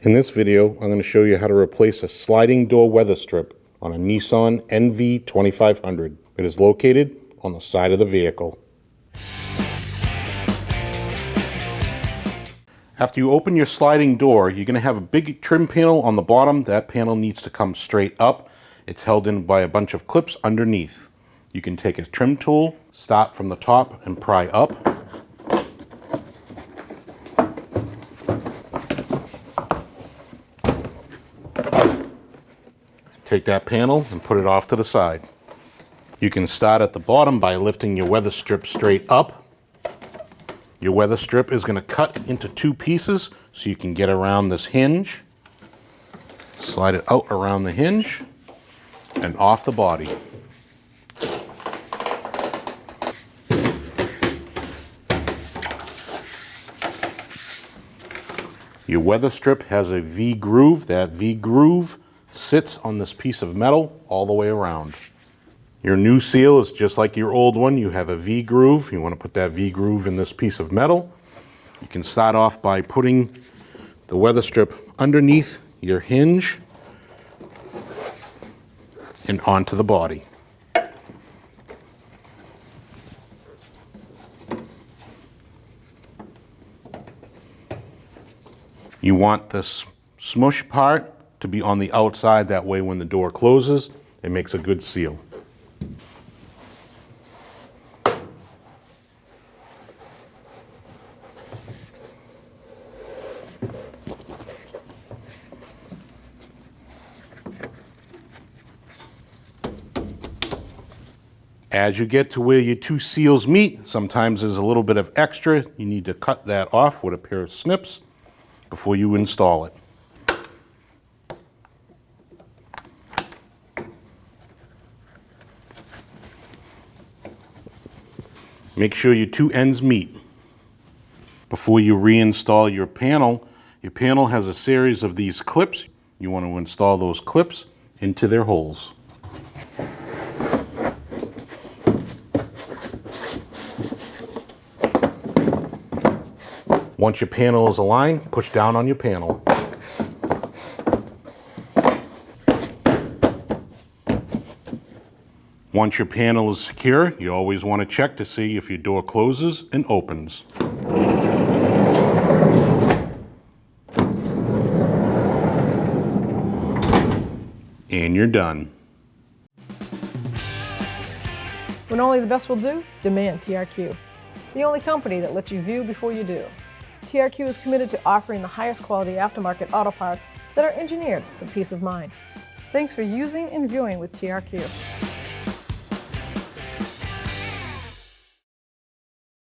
In this video, I'm going to show you how to replace a sliding door weather strip on a Nissan NV2500. It is located on the side of the vehicle. After you open your sliding door, you're going to have a big trim panel on the bottom. That panel needs to come straight up. It's held in by a bunch of clips underneath. You can take a trim tool, start from the top and pry up. Take that panel and put it off to the side. You can start at the bottom by lifting your weather strip straight up. Your weather strip is going to cut into two pieces so you can get around this hinge. Slide it out around the hinge and off the body. Your weather strip has a V-groove. That V-groove sits on this piece of metal all the way around. Your new seal is just like your old one. You have a V-groove. You want to put that V-groove in this piece of metal. You can start off by putting the weather strip underneath your hinge and onto the body. You want this smush part to be on the outside. That way when the door closes, it makes a good seal. As you get to where your two seals meet, sometimes there's a little bit of extra. You need to cut that off with a pair of snips before you install it. Make sure your two ends meet. Before you reinstall your panel has a series of these clips. You want to install those clips into their holes. Once your panel is aligned, push down on your panel. Once your panel is secure, you always want to check to see if your door closes and opens. And you're done. When only the best will do, demand TRQ. The only company that lets you view before you do. TRQ is committed to offering the highest quality aftermarket auto parts that are engineered for peace of mind. Thanks for using and viewing with TRQ.